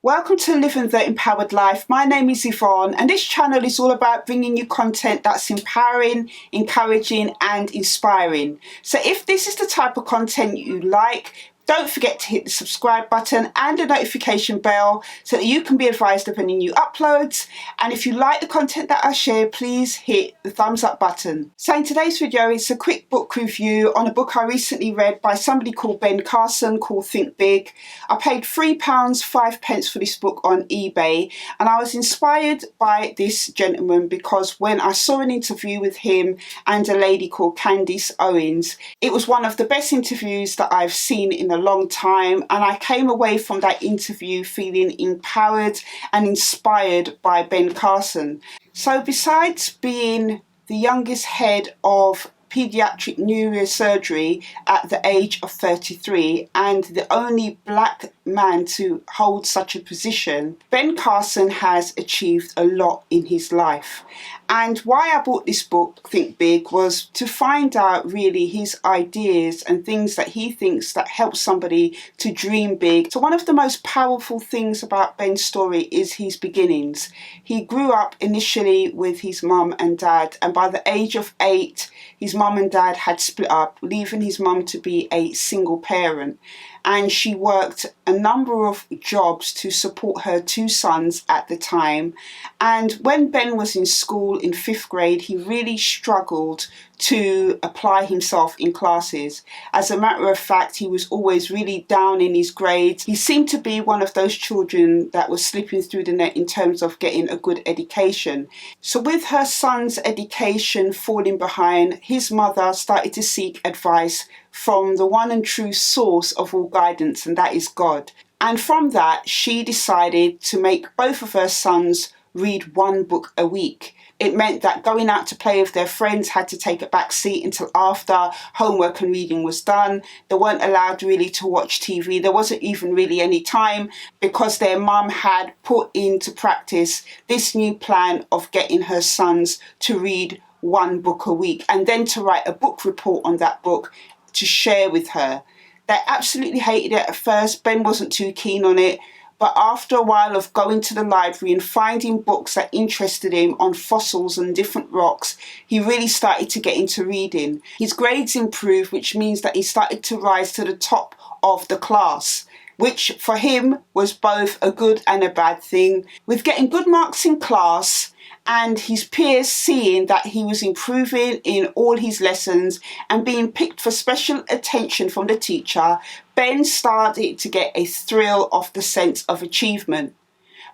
Welcome to Living the Empowered Life. My name is Yvonne, and this channel is all about bringing you content that's empowering, encouraging and inspiring. So if this is the type of content you like, don't forget to hit the subscribe button and the notification bell so that you can be advised of any new uploads. And if you like the content that I share, please hit the thumbs up button. So in today's video, it's a quick book review on a book I recently read by somebody called Ben Carson called Think Big. I paid £3.05 for this book on eBay, and I was inspired by this gentleman because when I saw an interview with him and a lady called Candice Owens, it was one of the best interviews that I've seen in a long time, and I came away from that interview feeling empowered and inspired by Ben Carson. So besides being the youngest head of pediatric neurosurgery at the age of 33 and the only black man to hold such a position, Ben Carson has achieved a lot in his life. And why I bought this book, Think Big, was to find out really his ideas and things that he thinks that help somebody to dream big. So one of the most powerful things about Ben's story is his beginnings. He grew up initially with his mum and dad, and by the age of 8, his mum and dad had split up, leaving his mum to be a single parent. And she worked a number of jobs to support her 2 sons at the time. And when Ben was in school in 5th grade, he really struggled to apply himself in classes. As a matter of fact, he was always really down in his grades. He seemed to be one of those children that was slipping through the net in terms of getting a good education. So with her son's education falling behind, his mother started to seek advice from the one and true source of all guidance, and that is God. And from that, she decided to make both of her sons read 1 book a week. It meant that going out to play with their friends had to take a back seat until after homework and reading was done. They weren't allowed really to watch TV. There wasn't even really any time because their mum had put into practice this new plan of getting her sons to read 1 book a week and then to write a book report on that book to share with her. They absolutely hated it at first. Ben wasn't too keen on it. But after a while of going to the library and finding books that interested him on fossils and different rocks, he really started to get into reading. His grades improved, which means that he started to rise to the top of the class, which for him was both a good and a bad thing. With getting good marks in class and his peers seeing that he was improving in all his lessons and being picked for special attention from the teacher, Ben started to get a thrill of the sense of achievement.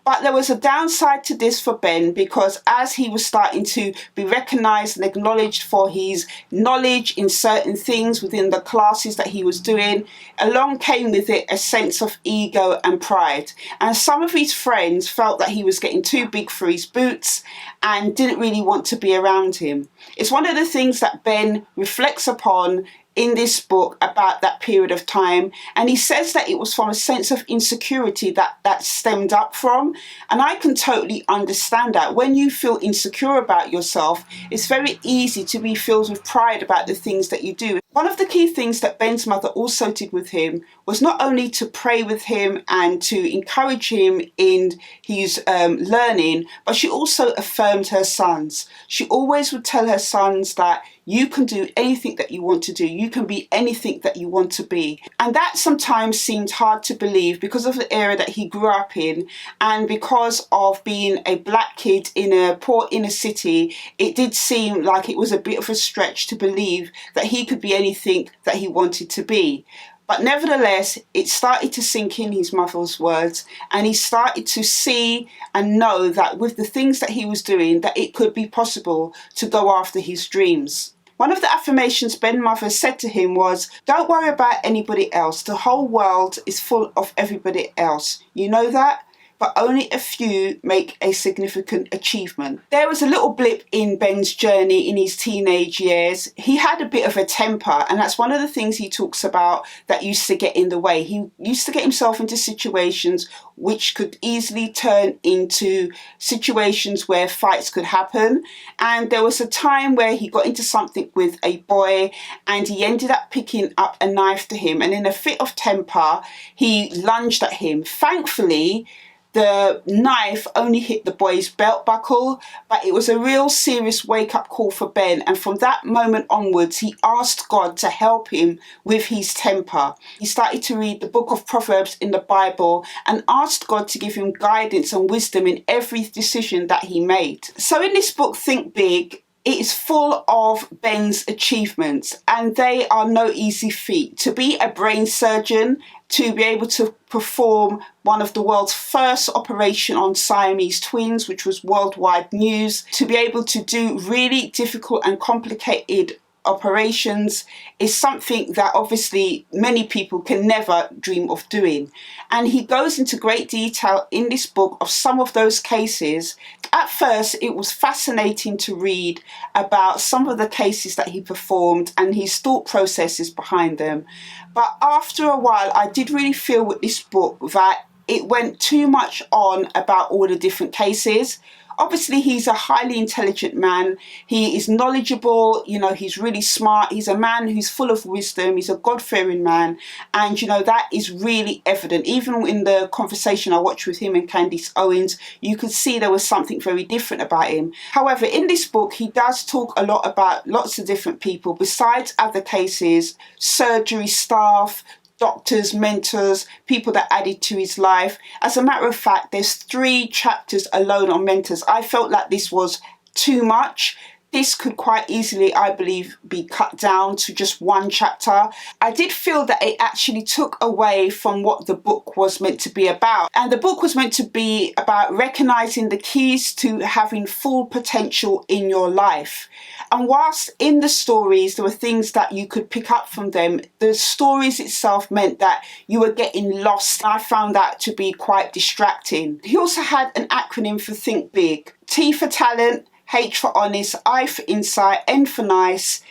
But there was a downside to this for Ben because as he was starting to be recognised and acknowledged for his knowledge in certain things within the classes that he was doing, along came with it a sense of ego and pride. And some of his friends felt that he was getting too big for his boots and didn't really want to be around him. It's one of the things that Ben reflects upon in this book about that period of time, and he says that it was from a sense of insecurity that stemmed up from, and I can totally understand that. When you feel insecure about yourself, it's very easy to be filled with pride about the things that you do. One of the key things that Ben's mother also did with him was not only to pray with him and to encourage him in his learning, but she also affirmed her sons. She always would tell her sons that you can do anything that you want to do. You can be anything that you want to be. And that sometimes seemed hard to believe because of the era that he grew up in and because of being a black kid in a poor inner city. It did seem like it was a bit of a stretch to believe that he could be anything that he wanted to be. But nevertheless, it started to sink in his mother's words, and he started to see and know that with the things that he was doing, that it could be possible to go after his dreams. One of the affirmations Ben's mother said to him was, "Don't worry about anybody else. The whole world is full of everybody else. You know that? But only a few make a significant achievement." There was a little blip in Ben's journey in his teenage years. He had a bit of a temper, and that's one of the things he talks about that used to get in the way. He used to get himself into situations which could easily turn into situations where fights could happen. And there was a time where he got into something with a boy and he ended up picking up a knife to him, and in a fit of temper he lunged at him. Thankfully, The knife only hit the boy's belt buckle, but it was a real serious wake-up call for Ben, and from that moment onwards he asked God to help him with his temper. He started to read the book of Proverbs in the Bible and asked God to give him guidance and wisdom in every decision that he made. So in this book, Think Big, it is full of Ben's achievements, and they are no easy feat. To be a brain surgeon, to be able to perform one of the world's first operation on Siamese twins, which was worldwide news, to be able to do really difficult and complicated operations is something that obviously many people can never dream of doing. And he goes into great detail in this book of some of those cases. At first, it was fascinating to read about some of the cases that he performed and his thought processes behind them. But after a while, I did really feel with this book that it went too much on about all the different cases. Obviously, he's a highly intelligent man. He is knowledgeable, he's really smart. He's a man who's full of wisdom. He's a God-fearing man. And, that is really evident. Even in the conversation I watched with him and Candice Owens, you could see there was something very different about him. However, in this book, he does talk a lot about lots of different people besides other cases, surgery staff, doctors, mentors, people that added to his life. As a matter of fact, there's 3 chapters alone on mentors. I felt like this was too much. This could quite easily, I believe, be cut down to just 1 chapter. I did feel that it actually took away from what the book was meant to be about. And the book was meant to be about recognizing the keys to having full potential in your life. And whilst in the stories there were things that you could pick up from them, the stories itself meant that you were getting lost. I found that to be quite distracting. He also had an acronym for Think Big. T for talent, H for honest, I for insight, N for nice,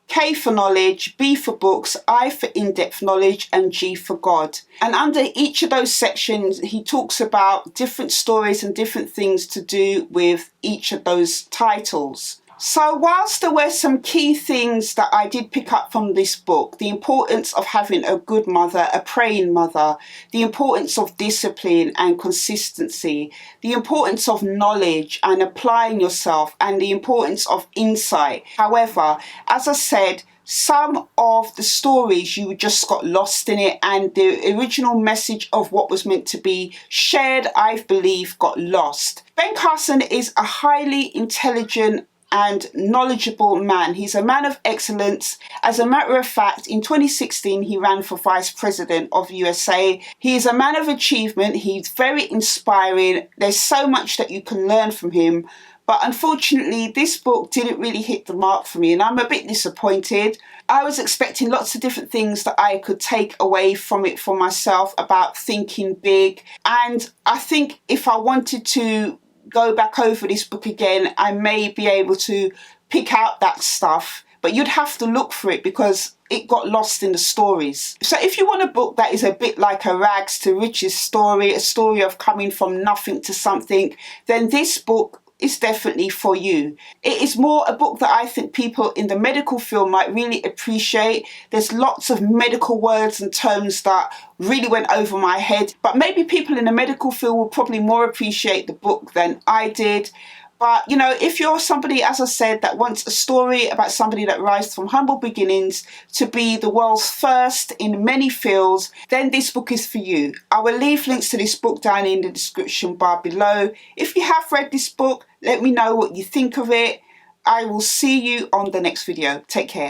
K for knowledge, B for books, I for in-depth knowledge, and G for God. And under each of those sections, he talks about different stories and different things to do with each of those titles. So whilst there were some key things that I did pick up from this book, the importance of having a good mother, a praying mother, the importance of discipline and consistency, the importance of knowledge and applying yourself, and the importance of insight. However, as I said, some of the stories you just got lost in it, and the original message of what was meant to be shared, I believe, got lost. Ben Carson is a highly intelligent and knowledgeable man. He's a man of excellence. As a matter of fact, in 2016, he ran for Vice President of USA. He is a man of achievement. He's very inspiring. There's so much that you can learn from him. But unfortunately, this book didn't really hit the mark for me, and I'm a bit disappointed. I was expecting lots of different things that I could take away from it for myself about thinking big. And I think if I wanted to go back over this book again, I may be able to pick out that stuff, but you'd have to look for it because it got lost in the stories. So if you want a book that is a bit like a rags to riches story, a story of coming from nothing to something, then this book is definitely for you. It is more a book that I think people in the medical field might really appreciate. There's lots of medical words and terms that really went over my head, but maybe people in the medical field will probably more appreciate the book than I did. But, if you're somebody, as I said, that wants a story about somebody that rises from humble beginnings to be the world's first in many fields, then this book is for you. I will leave links to this book down in the description bar below. If you have read this book, let me know what you think of it. I will see you on the next video. Take care.